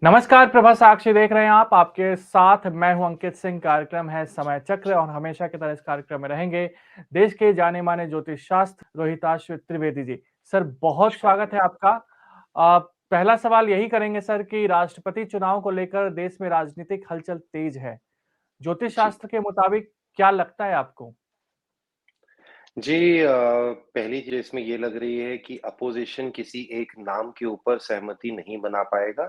नमस्कार, प्रभा साक्षी देख रहे हैं आप। आपके साथ मैं हूं अंकित सिंह। कार्यक्रम है समय चक्र और हमेशा की तरह इस कार्यक्रम में रहेंगे देश के जाने-माने ज्योतिष शास्त्र रोहिताश त्रिवेदी जी। सर बहुत नमस्कार स्वागत जी। है आपका। पहला सवाल यही करेंगे सर कि राष्ट्रपति चुनाव को लेकर देश में राजनीतिक हलचल तेज है। ज्योतिष जी। शास्त्र के मुताबिक क्या लगता है आपको? जी पहली चीज़ इसमें ये लग रही है कि अपोज़िशन किसी एक नाम के ऊपर सहमति नहीं बना पाएगा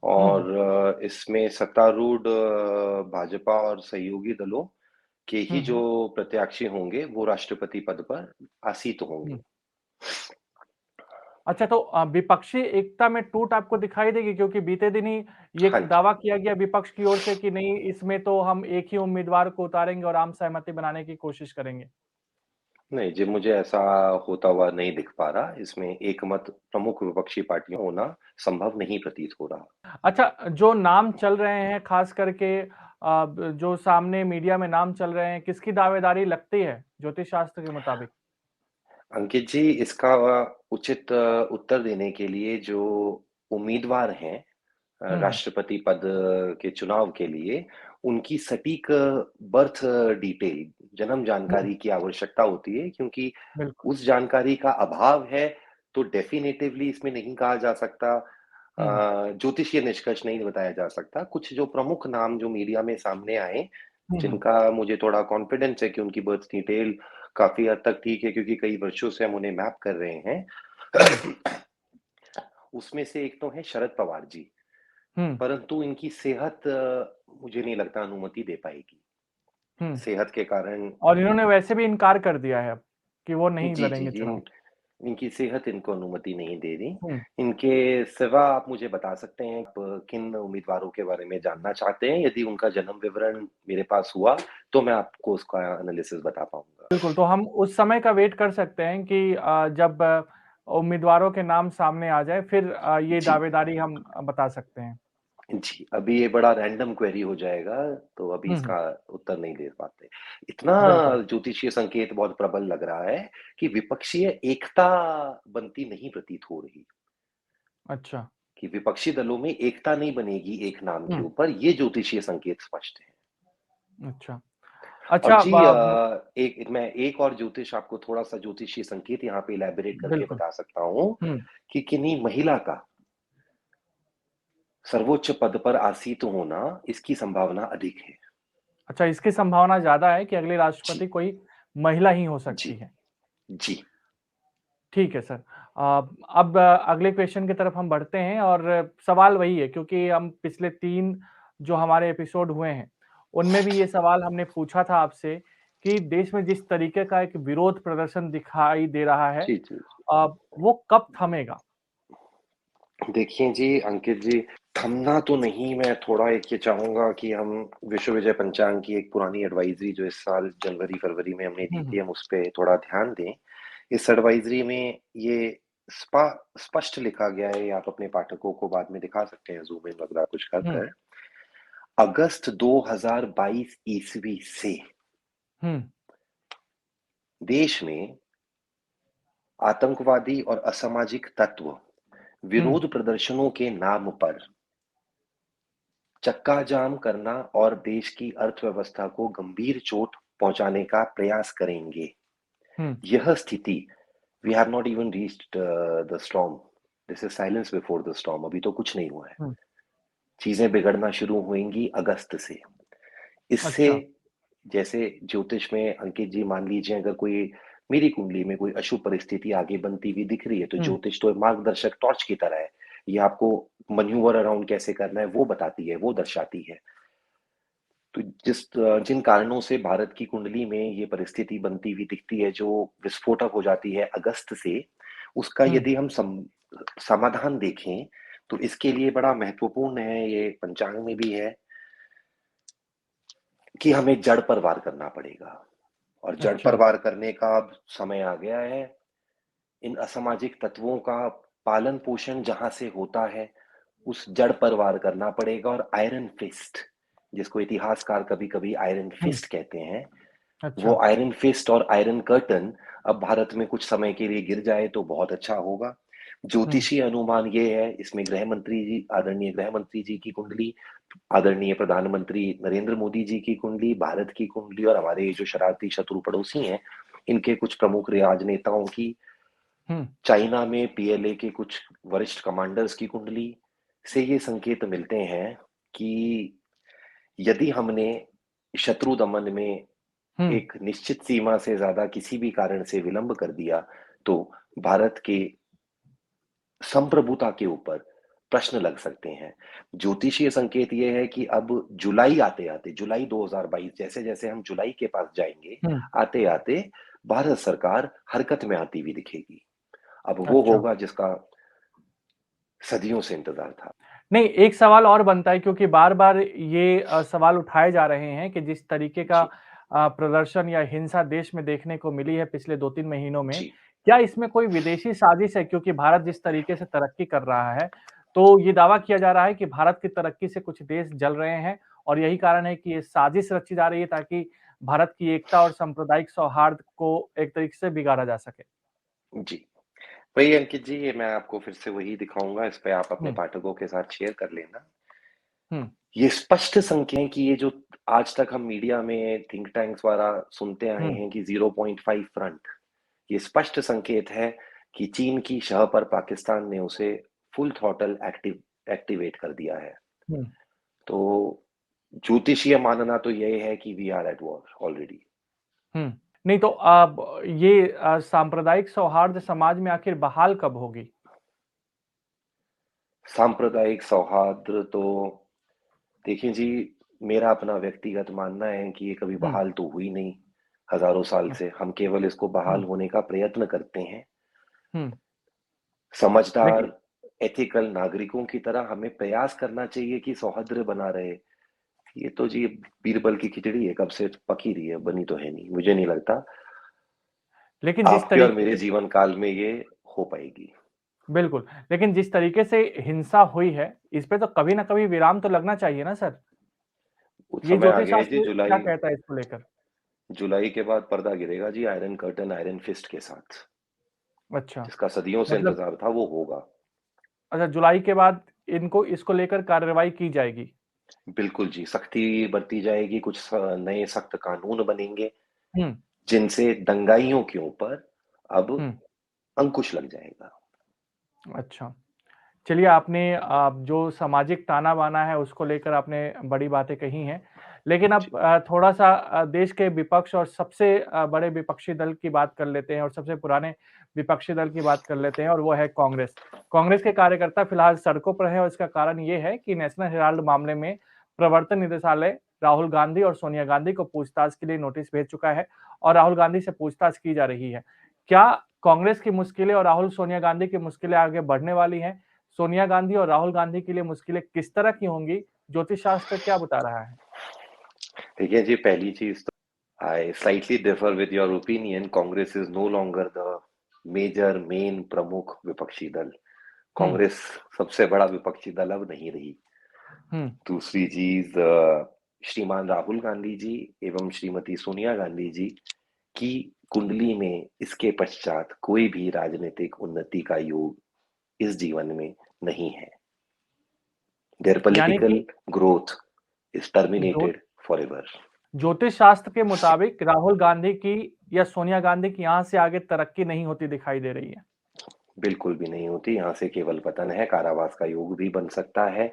हुँ, हुँ। और इसमें सत्तारूढ़ भाजपा और सहयोगी दलों के ही हुँ, जो हुँ। प्रत्याशी होंगे, वो राष्ट्रपति पद पर आसीत होंगे। हुँ। अच्छा तो विपक्षी एकता में टूट आपको दिखाई देगी? क्योंकि बीते दिन ही ये हाँ जी। दावा किया गया विपक्ष की ओर से कि नहीं इसमें तो हम एक ही उम्मीदवार को उतारेंगे और आम सहमति बनाने की कोशिश करेंगे। नहीं जी, मुझे ऐसा होता हुआ नहीं दिख पा रहा। इसमें एकमत प्रमुख विपक्षी पार्टियों होना संभव नहीं प्रतीत हो रहा। अच्छा जो नाम चल रहे हैं ख़ास करके जो सामने मीडिया में नाम चल रहे हैं, किसकी दावेदारी लगती है ज्योतिष शास्त्र के मुताबिक? अंकित जी, इसका उचित उत्तर देने के लिए जो उम्मीदवार हैं हुँ, हुँ। राष्ट्रपति पद के चुनाव के लिए, उनकी सटीक बर्थ डिटेल, जन्म हुँ, जानकारी की आवश्यकता होती है क्योंकि बिल्कुल। उस जानकारी का अभाव है, तो डेफ़िनिटिवली इसमें नहीं कहा जा सकता हुँ, हुँ। ज्योतिषीय निष्कर्ष नहीं बताया जा सकता। कुछ जो प्रमुख नाम जो मीडिया में सामने आए, हुँ, हुँ। जिनका मुझे थोड़ा कॉन्फिडेंस है कि उनकी बर्थ डिटेल काफ़ी हद तक ठीक है क्योंकि कई वर्षों से हम उन्हें मैप कर रहे हैं। हुँ, उसमें से एक तो हैं शरद पवार जी, हुँ, परंतु इनकी सेहत मुझे नहीं लगता अनुमति दे पाएगी। हुँ। सेहत के कारण और इन्होंने वैसे भी इनकार कर दिया है अब, कि वो नहीं जी, जी, लड़ेंगे जी, चुनाव। इनकी सेहत इनको अनुमति नहीं दे रही। हुँ। इनके सिवा आप मुझे बता सकते हैं आप किन उम्मीदवारों के बारे में जानना चाहते हैं? यदि उनका जन्म विवरण मेरे पास हुआ, तो मैं आपको उसका एनालिसिस बता पाऊँगा। बिल्कुल, तो हम उस समय का वेट कर सकते हैं कि जब उम्मीदवारों के नाम सामने आ जाए फिर ये जी। दावेदारी हम बता सकते हैं। जी, अभी ये बड़ा रैंडम क्वेरी हो जाएगा, तो अभी हुँ, हुँ। इसका उत्तर नहीं दे पाते। इतना बिल्कुल। ज्योतिषीय संकेत बहुत प्रबल लग रहा है कि विपक्षीय एकता बनती नहीं प्रतीत हो रही, अच्छा। कि विपक्षी दलों में एकता नहीं बनेगी एक नाम के हुँ, ऊपर, ये ज्योतिषीय संकेत स्पष्ट है। अच्छा। और अच्छा जी ब एक मैं एक और ज्योतिष आपको थोड़ा-सा ज्योतिषीय संकेत यहाँ पे इलैबोरेट करके बिल्कुल। बता सकता हूँ, हुँ। कि किन्हीं महिला का सर्वोच्च पद पर आसीत होना, इसकी संभावना अधिक है। अच्छा इसकी संभावना ज़्यादा है कि अगली जी, राष्ट्रपति कोई महिला ही हो जी, सकती है। जी। ठीक है सर। अब अगले क्वेश्चन की तरफ हम बढ़ते हैं और सवाल वही है क्योंकि हम पिछले 3 जो हमारे एपिसोड हुए हैं, उनमें भी ये सवाल हमने पूछा था आपसे कि देश में जिस तरीके का एक विरोध प्रदर्शन दिखाई दे रहा है जी, जी, जी। वो कब थमेगा? देखिए जी, अंकित जी, थमना तो नहीं, मैं थोड़ा एक ये चाहूँगा कि हम विश्व विजय पंचांग की एक पुरानी एडवाइज़री जो इस साल जनवरी-फरवरी में हमने दी हुँ, थी, हुँ। हम उस पे थोड़ा ध्यान दें। इस एडवाइज़री में ये स्पा स्पष्ट लिखा गया है, ये आप अपने पाठकों को बाद में दिखा सकते हैं ज़ूम इन वगैरह कुछ कर हुँ, कर। अगस्त 2022 ईस्वी से हुँ, देश में आतंकवादी और असामाजिक तत्व हुँ। विरोध प्रदर्शनों के नाम पर चक्का जाम करना और देश की अर्थव्यवस्था को गंभीर चोट पहुंचाने का प्रयास करेंगे। हुँ, यह स्थिति we have not even reached the storm. This is silence before the storm. अभी तो कुछ नहीं हुआ है। हुँ। चीजें बिगड़ना शुरू होंगी अगस्त से। इससे अच्छा। जैसे ज्योतिष में अंकित जी मान लीजिए अगर कोई मेरी कुंडली में कोई अशुभ परिस्थिति आगे बनती हुई दिख रही है तो हुँ, ज्योतिष तो एक मार्गदर्शक टॉर्च की तरह है। ये आपको मैन्यूवर अराउंड कैसे करना है वो बताती है, वो दर्शाती है। तो जिन कारणों से भारत की कुंडली में ये परिस्थिति बनती हुई दिखती है जो विस्फोटक हो जाती है अगस्त से, उसका हुँ। यदि हम समाधान देखें, तो इसके लिए बड़ा महत्वपूर्ण है, ये पंचांग में भी है, कि हमें जड़ पर वार करना पड़ेगा और जड़ पर अच्छा। वार करने का अब समय आ गया है। इन असामाजिक तत्वों का पालन-पोषण जहाँ से होता है, उस जड़ पर वार करना पड़ेगा और आयरन फिस्ट, जिसको इतिहासकार कभी-कभी आयरन हुँ, फिस्ट कहते हैं, अच्छा। वो आयरन फिस्ट और आयरन कर्टन अब भारत में कुछ समय के लिए गिर जाए तो बहुत अच्छा होगा। हुँ, ज्योतिषीय अनुमान ये है, इसमें आदरणीय गृह मंत्री जी की कुंडली, आदरणीय प्रधानमंत्री नरेंद्र मोदी जी की कुंडली, भारत की कुंडली और हमारे ये जो शरारती शत्रु पड़ोसी हैं, इनके कुछ प्रमुख राजनेताओं की, हुँ, चाइना में पीएलए के कुछ वरिष्ठ कमांडर्स की कुंडली से ये संकेत मिलते हैं कि यदि हमने शत्रु दमन में हुँ, एक निश्चित सीमा से ज़्यादा किसी भी कारण से विलंब कर दिया, तो भारत के संप्रभुता के ऊपर प्रश्न लग सकते हैं। ज्योतिषीय संकेत ये है कि अब जुलाई आते-आते, जुलाई 2022 जैसे-जैसे हम जुलाई के पास जाएँगे, हुँ, आते-आते भारत सरकार हरकत में आती हुई दिखेगी। अब वो अच्छा। होगा जिसका सदियों से इंतज़ार था। नहीं, एक सवाल और बनता है क्योंकि बार-बार ये सवाल उठाए जा रहे हैं कि जिस तरीके का जी, प्रदर्शन या हिंसा देश में देखने को मिली है पिछले 2-3 महीनों में, जी, क्या इसमें कोई विदेशी साजिश है? क्योंकि भारत जिस तरीके से तरक्की कर रहा है, तो ये दावा किया जा रहा है कि भारत की तरक्की से कुछ देश जल रहे हैं और यही कारण है कि ये साजिश रची जा रही है ताकि भारत की एकता और सांप्रदायिक सौहार्द को एक तरीके से बिगाड़ा जा सके। जी। वही अंकित जी, ये मैं आपको फिर से वही दिखाऊँगा, इस पे आप अपने हुँ, पाठकों के साथ शेयर कर लेना। हुँ, ये स्पष्ट संकेत हैं कि ये जो आज तक हम मीडिया में थिंक टैंक्स द्वारा सुनते आए हुँ, हैं कि 0.5 फ्रंट, ये स्पष्ट संकेत है कि चीन की शह पर पाकिस्तान ने उसे फुल थ्रॉटल एक्टिवेट कर दिया है। हुँ। तो ज्योतिषीय मानना तो यही है कि we are at war already. Hmm. नहीं तो अब ये सांप्रदायिक सौहार्द समाज में आखिर बहाल कब होगी? सांप्रदायिक सौहार्द तो देखिए जी, मेरा अपना व्यक्तिगत मानना है कि ये कभी हुँ, बहाल तो हुई नहीं, हज़ारों साल अ, से। हम केवल इसको बहाल हुँ, होने का प्रयत्न करते हैं। हुँ। समझदार, लेकिन एथिकल नागरिकों की तरह हमें प्रयास करना चाहिए कि सौहार्द बना रहे। ये तो जी बीरबल की खिचड़ी है, कब से पक ही रही है, बनी तो है नहीं। मुझे नहीं लगता लेकिन जिस आपके और तरीके मेरे से जीवन काल में ये हो पाएगी। बिल्कुल, लेकिन जिस तरीके से हिंसा हुई है, इस पे तो कभी न कभी विराम तो लगना चाहिए ना सर? कुछ ये समय आ ज्योतिष गया है जी, शास्त्र क्या कहता है इसको लेकर? जुलाई के बाद पर्दा गिरेगा जी आयरन कर्टन, आयरन फिस्ट के साथ। अच्छा, जिसका सदियों से मतलब इंतज़ार था, वो होगा। अच्छा जुलाई के बाद इनको इसको लेकर कार्रवाई की जाएगी। बिल्कुल जी, सख्ती बरती जाएगी, कुछ नए सख्त कानून बनेंगे, हुँ, जिनसे दंगाइयों के ऊपर अब हुँ, अंकुश लग जाएगा। अच्छा। चलिए आपने जो सामाजिक ताना-बाना है उसको लेकर आपने बड़ी बातें कही हैं। लेकिन अब जी, थोड़ा-सा देश के विपक्ष और सबसे बड़े विपक्षी दल की बात कर लेते हैं और सबसे पुराने विपक्षी दल की बात कर लेते हैं और वो है कांग्रेस। कांग्रेस के कार्यकर्ता फिलहाल सड़कों पर हैं और इसका कारण ये है कि नेशनल हेराल्ड मामले में प्रवर्तन निदेशालय राहुल गांधी और सोनिया गांधी को पूछताछ के लिए नोटिस भेज चुका है और राहुल गांधी से पूछताछ की जा रही है। क्या कांग्रेस की मुश्किलें और राहुल सोनिया गांधी की मुश्किलें आगे बढ़ने वाली हैं? सोनिया गांधी और राहुल गांधी के लिए मुश्किलें किस तरह की होंगी? ज्योतिष शास्त्र क्या बता रहा है? देखिए जी, पहली चीज़ तो I slightly differ with your opinion, Congress is no longer the main प्रमुख विपक्षी दल। हुँ, कांग्रेस सबसे बड़ा विपक्षी दल अब नहीं रही। हुँ, दूसरी चीज़ श्रीमान राहुल गांधी जी एवं श्रीमती सोनिया गांधी जी की कुंडली में इसके पश्चात कोई भी राजनीतिक उन्नति का योग इस जीवन में नहीं है। Their यानी कि political growth is ज्यो terminated forever. ज्योतिष शास्त्र के मुताबिक राहुल गांधी की या सोनिया गांधी की यहाँ से आगे तरक्की नहीं होती दिखाई दे रही है। बिल्कुल भी नहीं होती, यहाँ से केवल पतन है, कारावास का योग भी बन सकता है,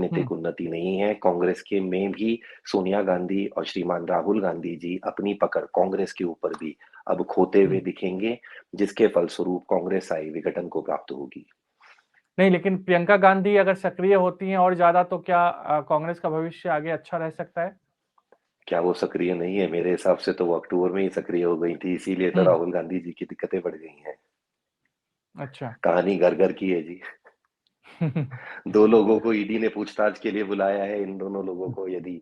हुँ, राजनीतिक उन्नति नहीं है। कांग्रेस के में भी सोनिया गांधी और श्रीमान राहुल गांधी जी अपनी पकड़ कांग्रेस के ऊपर भी अब खोते हुँ। हुए दिखेंगे, जिसके फलस्वरूप कांग्रेस आई विघटन को प्राप्त होगी। नहीं लेकिन प्रियंका गांधी अगर सक्रिय होती हैं और ज़्यादा तो क्या कांग्रेस का भविष्य आगे अच्छा रह सकता है? क्या वो सक्रिय नहीं है? मेरे हिसाब से तो वो अक्टूबर में ही सक्रिय हो गई थी, इसीलिए तो हुँ, राहुल गांधी जी की दिक्कतें बढ़ गई हैं। अच्छा। कहानी घर-घर की है जी। 2 लोगों को ईडी ने पूछताछ के लिए बुलाया है। इन दोनों लोगों को यदि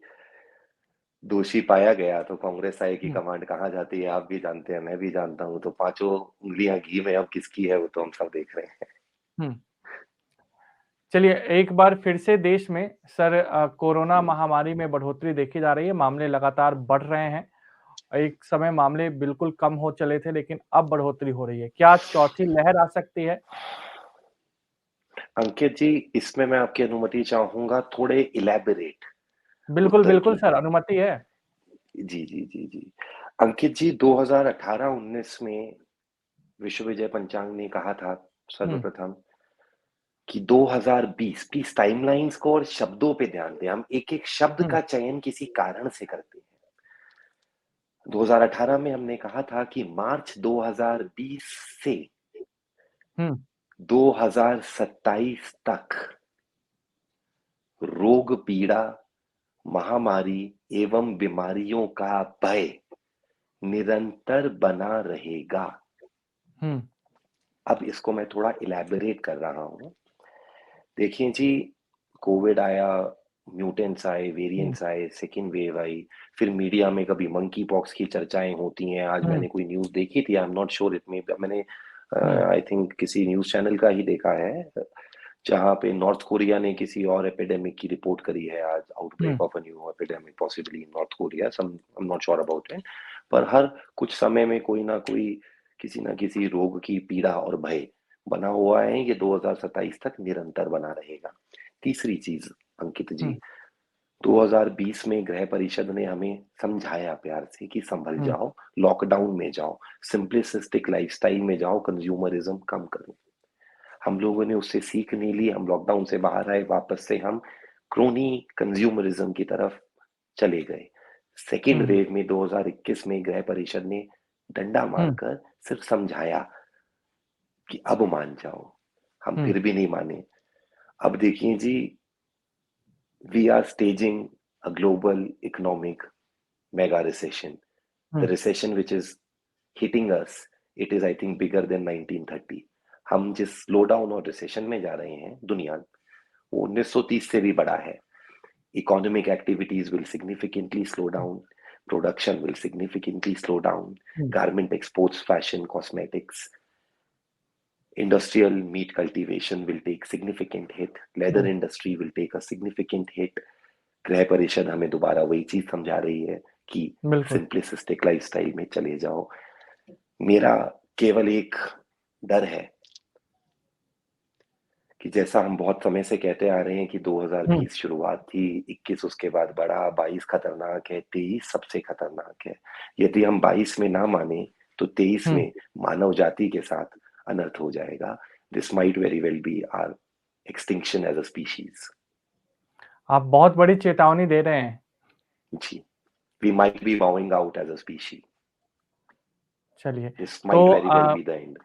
दोषी पाया गया तो कांग्रेस आई की हुँ, कमांड कहाँ जाती है, आप भी जानते हैं, मैं भी जानता हूँ। तो पाँचों उँगलियाँ घी में अब किसकी है वो तो हम सब देख रहे हैं। हुँ। चलिए, एक बार फिर से देश में सर कोरोना हुँ, महामारी में बढ़ोतरी देखी जा रही है, मामले लगातार बढ़ रहे हैं। एक समय मामले बिल्कुल कम हो चले थे, लेकिन अब बढ़ोतरी हो रही है। क्या चौथी लहर आ सकती है? अंकित जी, इसमें मैं आपकी अनुमति चाहूँगा थोड़े इलैबोरेट बिल्कुल, उत्तर बिल्कुल की। सर, अनुमति है। जी, जी, जी, जी। अंकित जी, 2018-19 में विश्वविजय पंचांग ने कहा था हुँ, सर्वप्रथम कि 2020 प्लीज़ टाइमलाइन्स को और शब्दों पे ध्यान दें। हम एक-एक शब्द हुँ, का चयन किसी कारण से करते हैं। 2018 में हमने कहा था कि मार्च 2020 से हुँ, 2027 तक रोग पीड़ा, महामारी एवं बीमारियों का भय निरंतर बना रहेगा। हुँ, अब इसको मैं थोड़ा इलैबोरेट कर रहा हूँ। देखिए जी, कोविड आया, म्यूटेंट्स आए, हुँ, वेरिएंट्स आए, सेकंड वेव आई, फिर मीडिया में कभी मंकी पॉक्स की चर्चाएँ होती हैं। आज हुँ, मैंने कोई न्यूज़ देखी थी, आई am not sure it may मैंने हुँ, आई थिंक किसी न्यूज़ चैनल का ही देखा है, जहाँ पे नॉर्थ कोरिया ने किसी और एपिडेमिक की रिपोर्ट करी है आज, hmm, outbreak of a new epidemic possibly in North Korea, some I am not sure about it. पर हर कुछ समय में कोई ना कोई किसी न किसी रोग की पीड़ा और भय बना हुआ है, ये 2027 तक निरंतर बना रहेगा। तीसरी चीज़ अंकित जी, हुँ, 2020 में गृह परिषद ने हमें समझाया प्यार से कि संभल हुँ, जाओ, लॉकडाउन में जाओ, सिंप्लिसिस्टिक लाइफ़स्टाइल में जाओ, कंज्यूमरिज़्म कम करो। हम लोगों ने उससे सीख नहीं ली, हम लॉकडाउन से बाहर आए, वापस से हम क्रोनी कंज्यूमरिज़्म की तरफ चले गए। सेकंड हुँ, वेव में 2021 में गृह परिषद ने डंडा हुँ, मारकर सिर्फ समझाया कि अब मान जाओ, हम हुँ, फिर भी नहीं माने। अब देखिए जी, we are staging a global economic mega recession. Hmm, the recession which is hitting us, it is I think bigger than 1930। हम जिस स्लो डाउन और रिसेशन में जा रहे हैं दुनिया, वो 1930 से भी बड़ा है। Economic activities will significantly slow hmm, down. Production will significantly slow down. Hmm, Garment exports, fashion, cosmetics, industrial meat cultivation will take significant hit. Leather hmm, industry will take a significant hit. गृह परिषद हमें दोबारा वही चीज समझा रही है कि बिल्कुल। सिंप्लिसिस्टिक लाइफस्टाइल में चले जाओ। मेरा केवल एक डर है कि जैसा हम बहुत समय से कहते आ रहे हैं कि हुँ, 2020 शुरुआत थी, 21 उसके बाद बढ़ा, 22 खतरनाक है, 23 सबसे खतरनाक है। यदि हम 22 में ना माने, तो 23 हुँ, में मानव जाति के साथ अनर्थ हो जाएगा। This might very well be our extinction as a species. आप बहुत बड़ी चेतावनी दे रहे हैं। जी, we might be bowing out as a species. चलिए, दिस तो might very well be the end.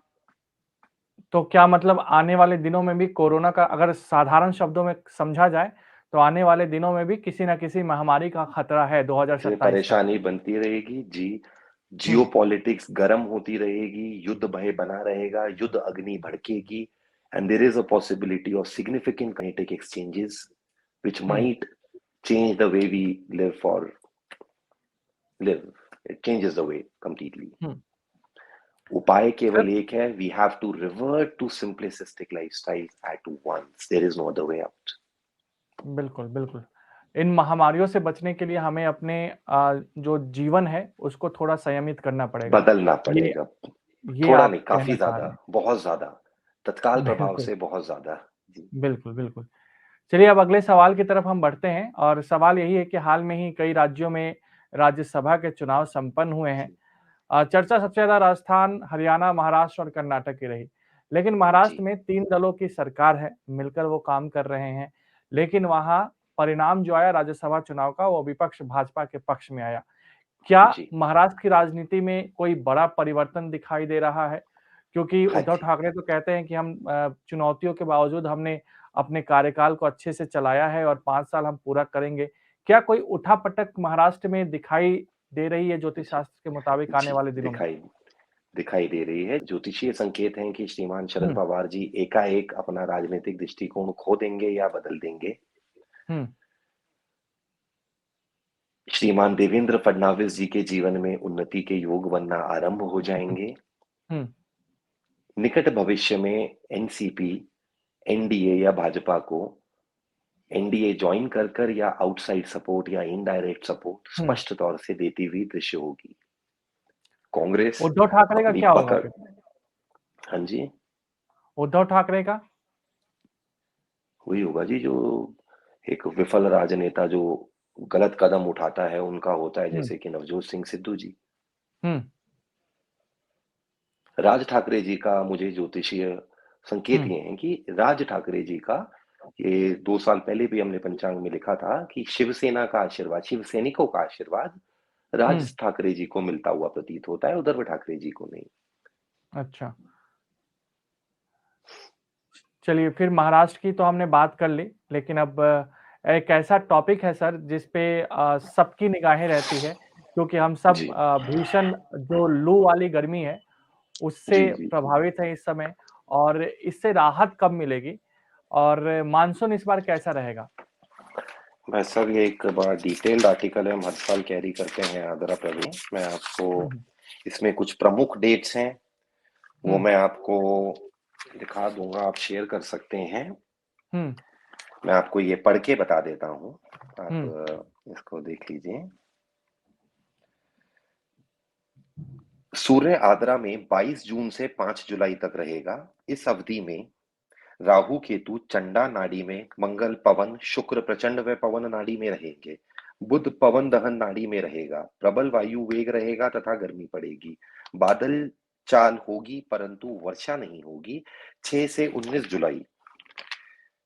तो क्या मतलब आने वाले दिनों में भी कोरोना का अगर साधारण शब्दों में समझा जाए, तो आने वाले दिनों में भी किसी न किसी महामारी का खतरा है से 2027 तक? परेशानी बनती रहेगी जी, हुँ, जियोपॉलिटिक्स गरम होती रहेगी, युद्ध भय बना रहेगा, युद्ध अग्नि भड़केगी, and there is a possibility of significant kinetic exchanges which hmm, might change the way we live. It changes the way completely. हुँ। उपाय सर केवल एक है, we have to revert to simplistic lifestyle at once. There is no other way out. बिल्कुल, बिल्कुल। इन महामारियों से बचने के लिए हमें अपने जो जीवन है, उसको थोड़ा संयमित करना पड़ेगा। बदलना ये पड़ेगा। ये थोड़ा आप नहीं, काफ़ी कहना चाह ज़्यादा, रहे हैं। बहुत ज़्यादा। तत्काल प्रभाव बिल्कुल, से बहुत ज़्यादा। जी, बिल्कुल, बिल्कुल। चलिए अब अगले सवाल की तरफ हम बढ़ते हैं और सवाल यही है कि हाल में ही कई राज्यों में राज्यसभा के चुनाव संपन्न हुए हैं। जी, चर्चा सबसे ज़्यादा राजस्थान, हरियाणा, महाराष्ट्र और कर्नाटक की रही। लेकिन जी, महाराष्ट्र में 3 दलों की सरकार है, मिलकर वो काम कर रहे हैं। लेकिन वहाँ परिणाम जो आया राज्यसभा चुनाव का वो विपक्ष भाजपा के पक्ष में आया। क्या जी। महाराष्ट्र की राजनीति में कोई बड़ा परिवर्तन दिखाई दे रहा है? क्योंकि हाँ उद्धव जी। ठाकरे तो कहते हैं कि हम चुनौतियों के बावजूद हमने अपने कार्यकाल को अच्छे से चलाया है और 5 साल हम पूरा करेंगे। क्या कोई उठा-पटक महाराष्ट्र में दिखाई दे रही है ज्योतिष जी, शास्त्र के मुताबिक आने जी, वाले दिनों में? दिखाई दिखाई दे रही है। ज्योतिषीय संकेत हैं कि श्रीमान शरद हुँ, पवार जी एकाएक अपना राजनीतिक दृष्टिकोण खो देंगे या बदल देंगे। हुँ, श्रीमान देवेंद्र फडणवीस जी के जीवन में उन्नति के योग बनना आरंभ हो हुँ, जाएँगे। हुँ, निकट भविष्य में एनसीपी, एनडीए या भाजपा को एनडीए जॉइन कर या आउटसाइड सपोर्ट या इनडायरेक्ट सपोर्ट हुँ। स्पष्ट तौर से देती हुई दृश्य होगी। कांग्रेस उद्धव ठाकरे का अपनी क्या होगा पकड़। फिर? हाँ जी। उद्धव ठाकरे का? वही होगा जी, जो एक विफल राजनेता जो गलत कदम उठाता है, उनका होता है, हुँ, जैसे कि नवजोत सिंह सिद्धू जी। हुँ, राज ठाकरे जी का मुझे ज्योतिषीय हुँ, संकेत ये हैं कि राज ठाकरे जी का, ये 2 साल पहले भी हमने पंचांग में लिखा था कि शिवसेना का आशीर्वाद, शिव सैनिकों का आशीर्वाद हुँ, राज ठाकरे जी को मिलता हुआ प्रतीत होता है, उद्धव ठाकरे जी को नहीं। अच्छा। चलिए फिर महाराष्ट्र की तो हमने बात कर ली, लेकिन अब एक ऐसा टॉपिक है सर जिस पे सबकी निगाहें रहती है, क्योंकि हम सब जी। भीषण जो लू वाली गर्मी है, उससे जी, जी, जी। प्रभावित हैं इस समय और इससे राहत कब मिलेगी? और मानसून इस बार कैसा रहेगा? भाई साहब, ये एक बड़ा डिटेल्ड आर्टिकल है, हम हर साल कैरी करते हैं आगरा प्रवीण। मैं आपको हुँ, हुँ, इसमें कुछ प्रमुख डेट्स हैं, वो हुँ, मैं आपको दिखा दूँगा, आप शेयर कर सकते हैं। हुँ, मैं आपको ये पढ़ के बता देता हूँ, आप हुँ, इसको देख लीजिए। सूर्य आद्रा में 22 जून से 5 जुलाई तक रहेगा। इस अवधि में राहु केतु चंडा नाड़ी में, मंगल पवन शुक्र प्रचंड व पवन नाड़ी में रहेंगे। बुध पवन दहन नाड़ी में रहेगा। प्रबल वायु वेग रहेगा तथा गर्मी पड़ेगी। बादल चाल होगी परंतु वर्षा नहीं होगी। 6 से 19 जुलाई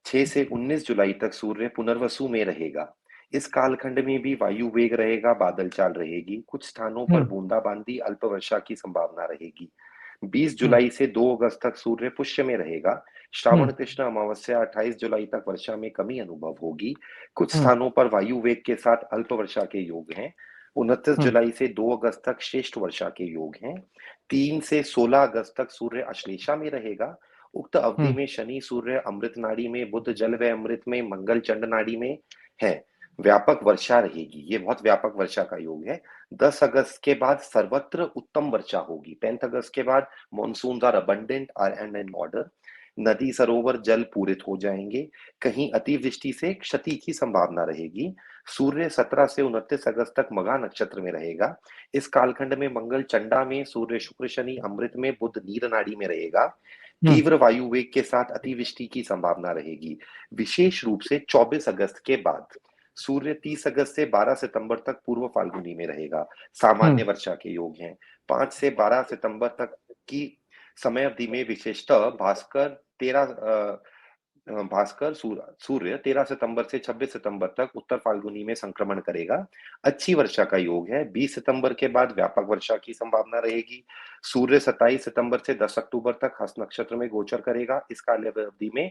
6 से 19 जुलाई तक सूर्य पुनर्वसु में रहेगा। इस कालखंड में भी वायु वेग रहेगा, बादल चाल रहेगी। कुछ स्थानों हुँ, पर बूंदाबांदी, अल्प वर्षा की संभावना रहेगी। 20 हुँ, जुलाई से 2 अगस्त तक सूर्य पुष्य में रहेगा। हुँ, श्रावण कृष्ण अमावस्या 28 जुलाई तक वर्षा में कमी अनुभव होगी। कुछ हुँ, स्थानों पर वायु वेग के साथ अल्प वर्षा के योग हैं। 29 हुँ, जुलाई से 2 अगस्त तक श्रेष्ठ वर्षा के योग हैं। 3 से 16 अगस्त तक सूर्य अश्लेषा में रहेगा। उक्त अवधि हुँ, में शनि सूर्य अमृत नाड़ी में, बुध जल व अमृत में, मंगल चंड नाड़ी में है। व्यापक वर्षा रहेगी, ये बहुत व्यापक वर्षा का योग है। 10 अगस्त के बाद सर्वत्र उत्तम वर्षा होगी। 10 अगस्त के बाद monsoon are abundant and in order. नदी सरोवर जल पूरित हो जाएंगे। कहीं अतिवृष्टि से क्षति की संभावना रहेगी। सूर्य 17 से 29 अगस्त तक मघा नक्षत्र में रहेगा। इस कालखंड में मंगल चंडा में, सूर्य शुक्र शनि अमृत में, बुध नीर नाड़ी में रहेगा। हुँ, तीव्र वायु वेग के साथ अतिवृष्टि की संभावना रहेगी। विशेष रूप से 24 अगस्त के बाद सूर्य 30 अगस्त से 12 सितंबर तक पूर्व फाल्गुनी में रहेगा। हुँ, सामान्य वर्षा के योग हैं। 5 से 12 सितंबर तक की समय अवधि में विशेषतः सूर्य 13 सितंबर से 26 सितंबर तक उत्तर फाल्गुनी में संक्रमण करेगा। अच्छी वर्षा का योग है। 20 सितंबर के बाद व्यापक वर्षा की संभावना रहेगी। सूर्य 27 सितंबर से 10 अक्टूबर तक हस्त नक्षत्र में गोचर करेगा। इस काल अवधि में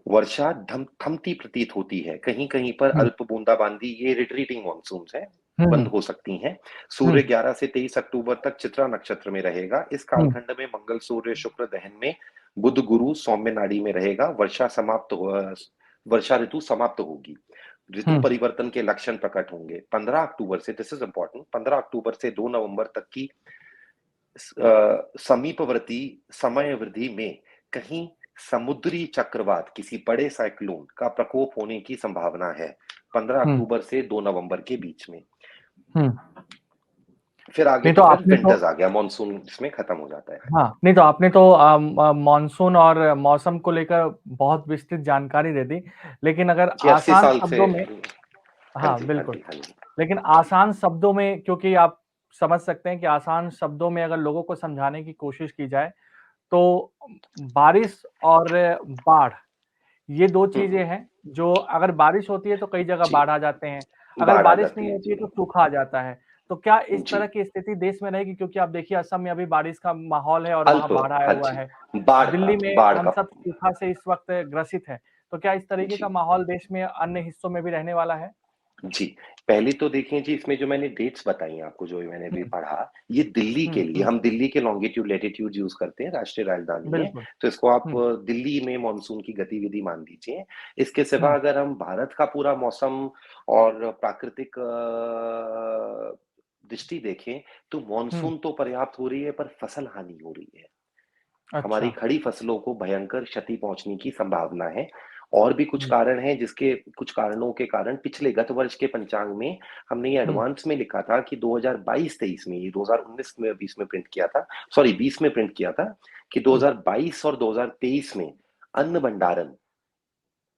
वर्षा थमती प्रतीत होती है। कहीं-कहीं पर हुँ, अल्प बूंदाबांदी, ये रिट्रीटिंग मानसून्स हैं, हुँ, बंद हुँ, हो सकती हैं। हुँ, सूर्य 11 से 23 अक्टूबर तक चित्रा नक्षत्र में रहेगा। इस हुँ, कालखंड में मंगल सूर्य शुक्र दहन में, बुध गुरु सौम्य नाड़ी में रहेगा। वर्षा ऋतु समाप्त होगी। ऋतु हुँ, परिवर्तन के लक्षण प्रकट होंगे। 15 अक्टूबर से, दिस इज इंपॉर्टेंट, 15 अक्टूबर से 2 नवंबर तक की समीपवर्ती समयावधि में कहीं समुद्री चक्रवात, किसी बड़े साइक्लोन का प्रकोप होने की संभावना है। 15 हुँ, अक्टूबर से 2 नवंबर के बीच में। हुँ। फिर आगे नहीं तो तो फिर आपने तो विंटर्स आ गया, मानसून इसमें खत्म हो जाता है। हाँ, नहीं तो आपने तो मानसून और मौसम को लेकर बहुत विस्तृत जानकारी दे दी। लेकिन अगर जी, 80 आसान साल से। शब्दों में हाँ हाँ, जी, हाँ बिल्कुल। जी, हाँ जी। लेकिन आसान शब्दों में क्योंकि आप समझ सकते हैं कि आसान शब्दों में अगर लोगों को समझाने की कोशिश की जाए, तो बारिश और बाढ़ ये 2 हुँ, चीज़ें हुँ। हैं, जो अगर बारिश होती है तो कई जगह जी, बाढ़ आ जाते हैं, अगर बाढ़ आ बारिश जाती नहीं है। होती है जी, तो सूखा आ जाता है। तो क्या इस जी। तरह की स्थिति देश में रहेगी? क्योंकि आप देखिए असम में अभी बारिश का माहौल है और वहाँ अल्प। बाढ़ आया हाँ हुआ जी, है। दिल्ली में बाढ़ हम का। सब सूखा से इस वक़्त ग्रसित हैं। तो क्या इस तरीके का जी। माहौल देश में अन्य हिस्सों में भी रहने वाला है? जी, पहले तो देखिए जी, इसमें जो मैंने डेट्स बताई आपको, जो मैंने अभी हुँ, पढ़ा, ये दिल्ली के हुँ, लिए, हुँ, हम दिल्ली के लॉन्गिट्यूड लैटिट्यूड यूज़ करते हैं, राष्ट्रीय राजधानी है, बिल्कुल। तो इसको आप हुँ, दिल्ली में मॉनसून की गतिविधि मान लीजिए। इसके सिवा हुँ, अगर हम भारत का पूरा मौसम और प्राकृतिक दृष्टि देखें, तो हुँ, मॉनसून तो पर्याप्त हो रही है, पर फसल हानि हो रही है। हमारी अच्छा। खड़ी फसलों को भयंकर क्षति पहुँचने की संभावना है। और भी कुछ हुँ, कारण हैं, जिसके कुछ कारणों के कारण पिछले गत वर्ष के पंचांग में हमने ये हुँ, एडवांस में लिखा था कि 2022-23 में, ये 2019 में 20 में प्रिंट किया था, सॉरी 20 में प्रिंट किया था कि हुँ, 2022 और 2023 में अन्न भंडारण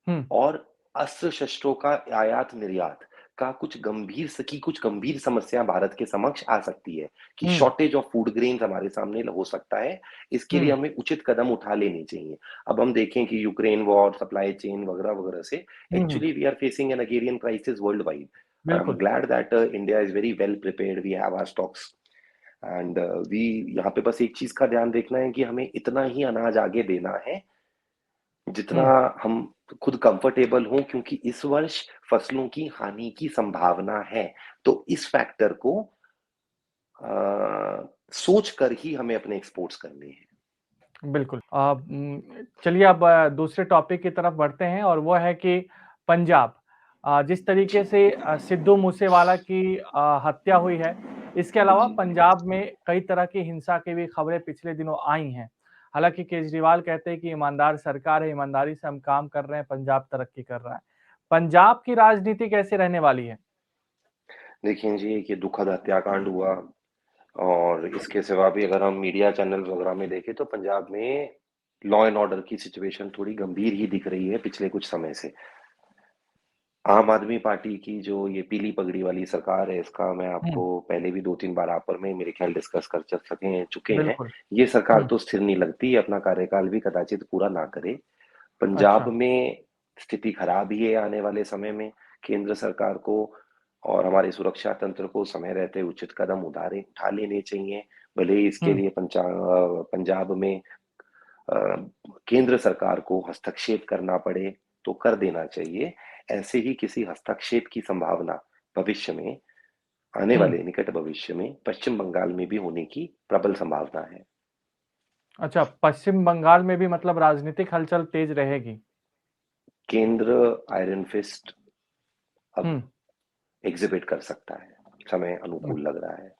हुँ, और अस्त्र-शस्त्रों का आयात-निर्यात का कुछ गंभीर समस्या भारत के समक्ष आ सकती है कि हुँ, शॉर्टेज ऑफ फूड ग्रेन्स हमारे सामने हो सकता है। इसके लिए हुँ, हमें उचित कदम उठा लेने चाहिए। अब हम देखें कि यूक्रेन वॉर, सप्लाई चेन वगैरह-वगैरह से hmm, hmm, actually we are facing an agrarian crisis world wide. I am बिल्कुल। Glad that India is very well prepared, we have our stocks and we यहाँ पे बस एक चीज़ का ध्यान देखना है कि हमें इतना ही अनाज आगे देना है जितना हुँ, हम खुद कंफर्टेबल हों, क्योंकि इस वर्ष फसलों की हानि की संभावना है। तो इस फैक्टर को सोच कर ही हमें अपने एक्सपोर्ट्स करने हैं। बिल्कुल। चलिए अब दूसरे टॉपिक की तरफ बढ़ते हैं और वो है कि पंजाब। जिस तरीके जी, से सिद्धू मूसेवाला की हत्या हुई है, इसके अलावा जी। पंजाब में कई तरह की हिंसा की भी खबरें पिछले दिनों आई हैं। हालाँकि केजरीवाल कहते हैं कि ईमानदार सरकार है, ईमानदारी से हम काम कर रहे हैं, पंजाब तरक्की कर रहा है। पंजाब की राजनीति कैसे रहने वाली है? देखिए जी, एक ये दुखद हत्याकांड हुआ और इसके सिवा भी अगर हम मीडिया चैनल्स वगैरह में देखें तो पंजाब में लॉ एंड ऑर्डर की सिचुएशन थोड़ी गंभीर ही दिख रही है पिछले कुछ समय से। आम आदमी पार्टी की जो ये पीली पगड़ी वाली सरकार है, इसका मैं हुँ, आपको पहले भी 2-3 बार आप और मैं मेरे ख्याल डिस्कस कर च सके चुके हैं। बिल्कुल। ये सरकार हुँ, तो स्थिर नहीं लगती, ये अपना कार्यकाल भी कदाचित पूरा ना करे। पंजाब अच्छा। में स्थिति खराब ही है आने वाले समय में। केंद्र सरकार को और हमारे सुरक्षा तंत्र को समय रहते उचित कदम उठा लेने चाहिए। भले ही इसके हुँ, लिए पंजाब में अ, केंद्र सरकार को हस्तक्षेप करना पड़े, तो कर देना चाहिए। ऐसे ही किसी हस्तक्षेप की संभावना भविष्य में, आने हुँ। वाले निकट भविष्य में पश्चिम बंगाल में भी होने की प्रबल संभावना है। अच्छा, पश्चिम बंगाल में भी मतलब राजनीतिक हलचल तेज रहेगी। केंद्र आयरन फिस्ट अब हुँ, एग्ज़िबिट कर सकता है, समय हुँ। अनुकूल लग रहा है।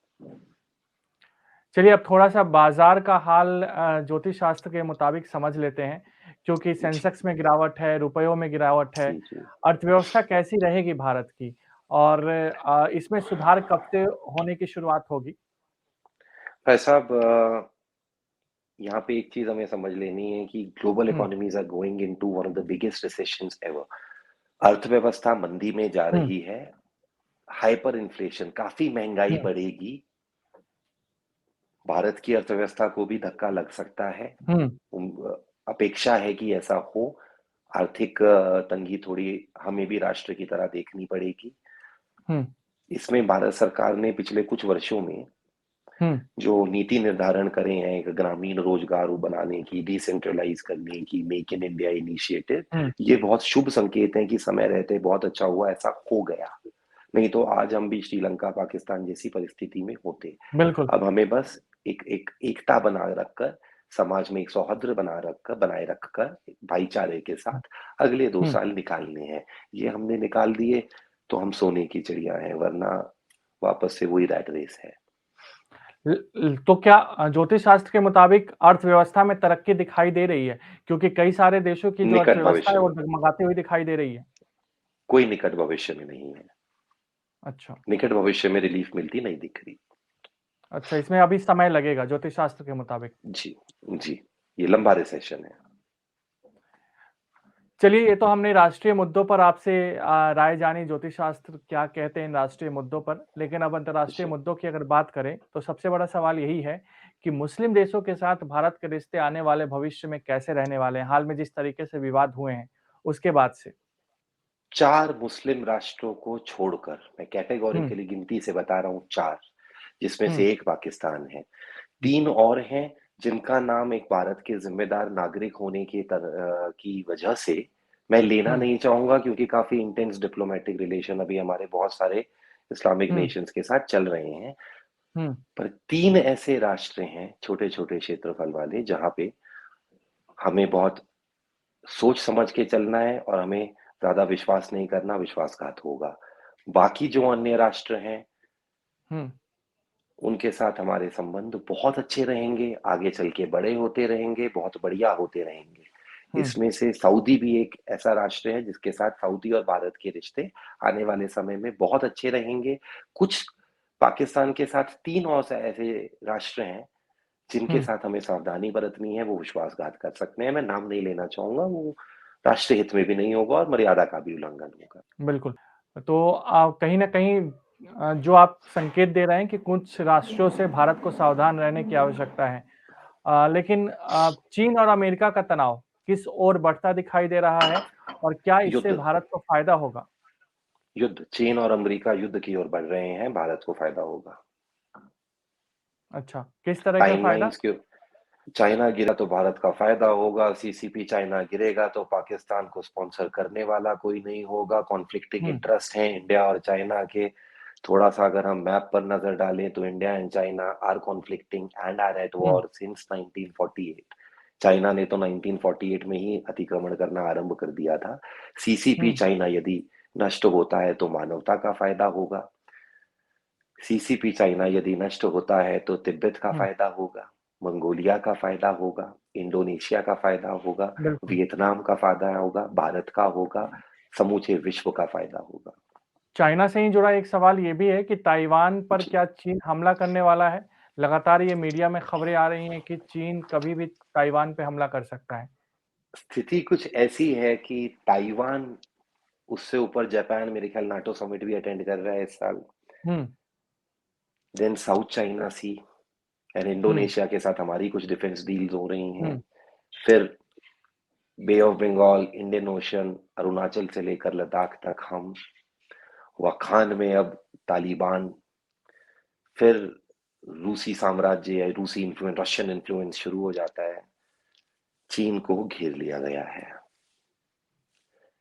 चलिए अब थोड़ा-सा बाज़ार का हाल ज्योतिष शास्त्र के मुताबिक समझ लेते हैं, क्योंकि जी, सेंसेक्स में गिरावट है, रुपयों में गिरावट है, जी, जी। अर्थव्यवस्था कैसी रहेगी भारत की? और इसमें सुधार कब से होने की शुरुआत होगी? भाई साहब यहाँ पे एक चीज़ हमें समझ लेनी है कि global um, economies are going into one of the biggest recessions ever. अर्थव्यवस्था मंदी में जा हुँ, रही है, हाइपर इन्फ्लेशन, काफ़ी महँगाई हुँ, बढ़ेगी, भारत की अर्थव्यवस्था को भी धक्का लग सकता है। हुँ, अपेक्षा है कि ऐसा हो। आर्थिक तंगी थोड़ी हमें भी राष्ट्र की तरह देखनी पड़ेगी। हुँ, इसमें भारत सरकार ने पिछले कुछ वर्षों में हुँ, जो नीति निर्धारण करे हैं, एक ग्रामीण रोजगार बनाने की, डिसेंट्रलाइज़ करने की, मेक इन इंडिया इनिशिएटिव, हुँ, ये बहुत शुभ संकेत हैं कि समय रहते बहुत अच्छा हुआ ऐसा हो गया। नहीं तो आज हम भी श्रीलंका, पाकिस्तान जैसी परिस्थिति में होते। बिल्कुल। अब हमें बस एक एक एकता बनाए रखकर, समाज में एक सौहार्द बनाए रखकर, भाईचारे के हुँ, साथ अगले 2 हुँ। साल निकालने हैं। ये हमने निकाल दिए, तो हम सोने की चिड़िया हैं, वरना वापस से वही रैट रेस है। ल ल तो क्या ज्योतिष शास्त्र के मुताबिक अर्थव्यवस्था में तरक्की दिखाई दे रही है? क्योंकि कई सारे देशों की जो निकट अर्थव्यवस्था है भविष्य वो में, डगमगाती हुई दिखाई दे रही है। कोई निकट भविष्य में नहीं है। अच्छा। निकट भविष्य में रिलीफ मिलती नहीं दिख रही। अच्छा, इसमें अभी समय लगेगा ज्योतिष शास्त्र के मुताबिक। जी, जी, ये लंबा रिसेशन है। चलिए, ये तो हमने राष्ट्रीय मुद्दों पर आपसे राय जानी ज्योतिष शास्त्र क्या कहते हैं इन राष्ट्रीय मुद्दों पर। लेकिन अब अंतर्राष्ट्रीय जी। मुद्दों की अगर बात करें, तो सबसे बड़ा सवाल यही है कि मुस्लिम देशों के साथ भारत के रिश्ते आने वाले भविष्य में कैसे रहने वाले हैं? हाल में जिस तरीके से विवाद हुए हैं, उसके बाद से? 4 मुस्लिम राष्ट्रों को छोड़कर, मैं हुँ, कैटेगोरिकली गिनती से बता रहा हूँ 4, जिसमें हुँ, से 1 पाकिस्तान है। 3 और हैं जिनका नाम एक भारत के ज़िम्मेदार नागरिक होने की वजह से मैं लेना हुँ, नहीं चाहूँगा, क्योंकि काफ़ी इंटेंस डिप्लोमैटिक रिलेशन अभी हमारे बहुत सारे इस्लामिक हुँ, नेशंस के साथ चल रहे हैं। हुँ, पर 3 ऐसे राष्ट्र हैं, छोटे-छोटे क्षेत्रफल वाले, जहाँ पे हमें बहुत सोच समझ के चलना है और हमें ज़्यादा विश्वास नहीं करना, विश्वासघात होगा। बाकी जो अन्य राष्ट्र हैं, हुँ, उनके साथ हमारे संबंध बहुत अच्छे रहेंगे, आगे चल के बड़े होते रहेंगे, बहुत बढ़िया होते रहेंगे। हुँ, इसमें से सऊदी भी एक ऐसा राष्ट्र है जिसके साथ सऊदी और भारत के रिश्ते आने वाले समय में बहुत अच्छे रहेंगे। कुछ पाकिस्तान के साथ 3 और ऐसे राष्ट्र हैं जिनके हुँ, साथ हमें सावधानी बरतनी है, वो विश्वासघात कर सकते हैं। मैं नाम नहीं लेना चाहूँगा, वो राष्ट्र हित में भी नहीं होगा और मर्यादा का भी उल्लंघन होगा। बिल्कुल। तो कहीं न कहीं जो आप संकेत दे रहे हैं कि कुछ राष्ट्रों से भारत को सावधान रहने की आवश्यकता है। लेकिन चीन और अमेरिका का तनाव किस ओर बढ़ता दिखाई दे रहा है और क्या इससे युद्ध भारत को फ़ायदा होगा? युद्ध चीन और अमेरिका युद्ध की ओर बढ़ रहे हैं, भारत को फ़ायदा होगा। अच्छा, किस तरह का फ़ायदा? टाइमलाइन्स के चाइना गिरा तो भारत का फ़ायदा होगा, सीसीपी चाइना गिरेगा तो पाकिस्तान को स्पॉन्सर करने वाला कोई नहीं होगा, कॉन्फ्लिक्टिंग हुँ, इंटरेस्ट हैं इंडिया और चाइना के। थोड़ा-सा अगर हम मैप पर नज़र डालें तो India and China are conflicting and are at um, war since 1948। China ने तो 1948 में ही अतिक्रमण करना आरंभ कर दिया था। सीसीपी हुँ, चाइना यदि नष्ट होता है तो मानवता का फ़ायदा होगा। सीसीपी चाइना यदि नष्ट होता है तो तिब्बत का हुँ, फ़ायदा होगा, मंगोलिया का फ़ायदा होगा, इंडोनेशिया का फ़ायदा होगा, बिल्कुल। वियतनाम का फ़ायदा होगा, भारत का होगा, समूचे विश्व का फ़ायदा होगा। चाइना से ही जुड़ा एक सवाल ये भी है कि ताइवान पर जी, क्या चीन हमला करने वाला है? लगातार ये मीडिया में खबरें आ रही हैं कि चीन कभी भी ताइवान पे हमला कर सकता है। स्थिति कुछ ऐसी है कि ताइवान उससे ऊपर जापान मेरे ख्याल नाटो समिट भी अटेंड कर रहा है इस साल। Um, then South China Sea and um, Indonesia के साथ हमारी कुछ डिफेंस डील्स हो रही हैं। हुँ, फिर Bay of Bengal, Indian Ocean, Arunachal से लेकर लद्दाख तक हम, वखान में अब तालिबान, फिर रूसी साम्राज्य या रूसी इन्फ्लुएंस रशियन इन्फ्लुएंस शुरू हो जाता है। चीन को घेर लिया गया है।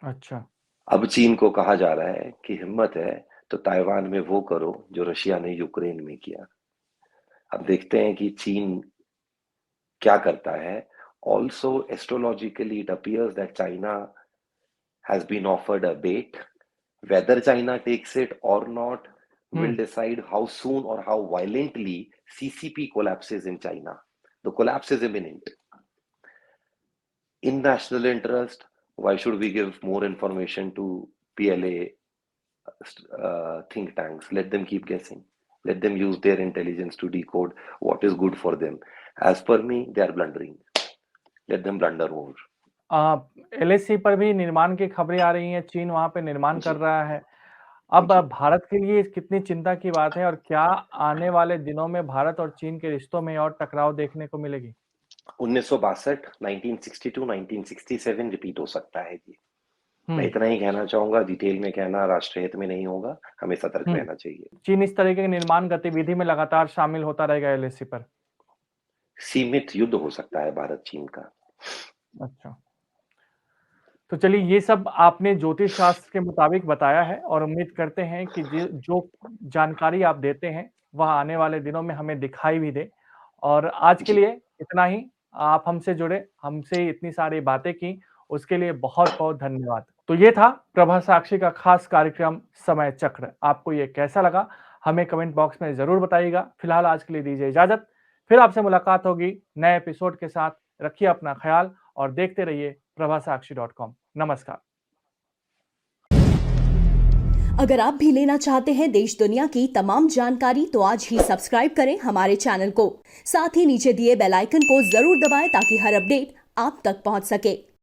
अच्छा। अब चीन को कहा जा रहा है कि हिम्मत है तो ताइवान में वो करो जो रशिया ने यूक्रेन में किया। अब देखते हैं कि चीन क्या करता है। Also, astrologically, it appears that China has been offered a bait. Whether China takes it or not will hmm, decide how soon or how violently CCP collapses in China. The collapse is imminent. In national interest, why should we give more information to PLA think tanks? Let them keep guessing. Let them use their intelligence to decode what is good for them. As per me, they are blundering. Let them blunder more. LAC पर भी निर्माण की खबरें आ रही हैं, चीन वहाँ पे निर्माण कर जी, रहा है। अब जी। भारत के लिए कितनी चिंता की बात है और क्या आने वाले दिनों में भारत और चीन के रिश्तों में और टकराव देखने को मिलेगी? 1962, 1962, 1967 रिपीट हो सकता है ये। मैं हुँ, इतना ही कहना चाहूँगा, डिटेल में कहना राष्ट्रहित में नहीं होगा, हमें सतर्क हुँ। रहना चाहिए। चीन इस तरीके की निर्माण गतिविधि में लगातार शामिल होता रहेगा एलएसी पर। सीमित युद्ध हो सकता है भारत-चीन का। अच्छा। तो चलिए ये सब आपने ज्योतिष शास्त्र के मुताबिक बताया है और उम्मीद करते हैं कि जो जानकारी आप देते हैं, वह आने वाले दिनों में हमें दिखाई भी दे। और आज के जी, लिए इतना ही। आप हमसे जुड़े, हमसे इतनी सारी बातें की, उसके लिए बहुत-बहुत धन्यवाद। तो ये था प्रभा साक्षी का खास कार्यक्रम समय चक्र। आपको ये कैसा लगा? हमें कमेंट बॉक्स में ज़रूर बताइएगा। फिलहाल आज के लिए दीजिए इजाज़त। फिर आपसे मुलाकात होगी नए एपिसोड के साथ। रखिए अपना ख़्याल और देखते रहिए प्रभासाक्षी.com। नमस्कार। अगर आप भी लेना चाहते हैं देश दुनिया की तमाम जानकारी तो आज ही सब्सक्राइब करें हमारे चैनल को। साथ ही नीचे दिए बेल आइकन को जरूर दबाएं ताकि हर अपडेट आप तक पहुंच सके।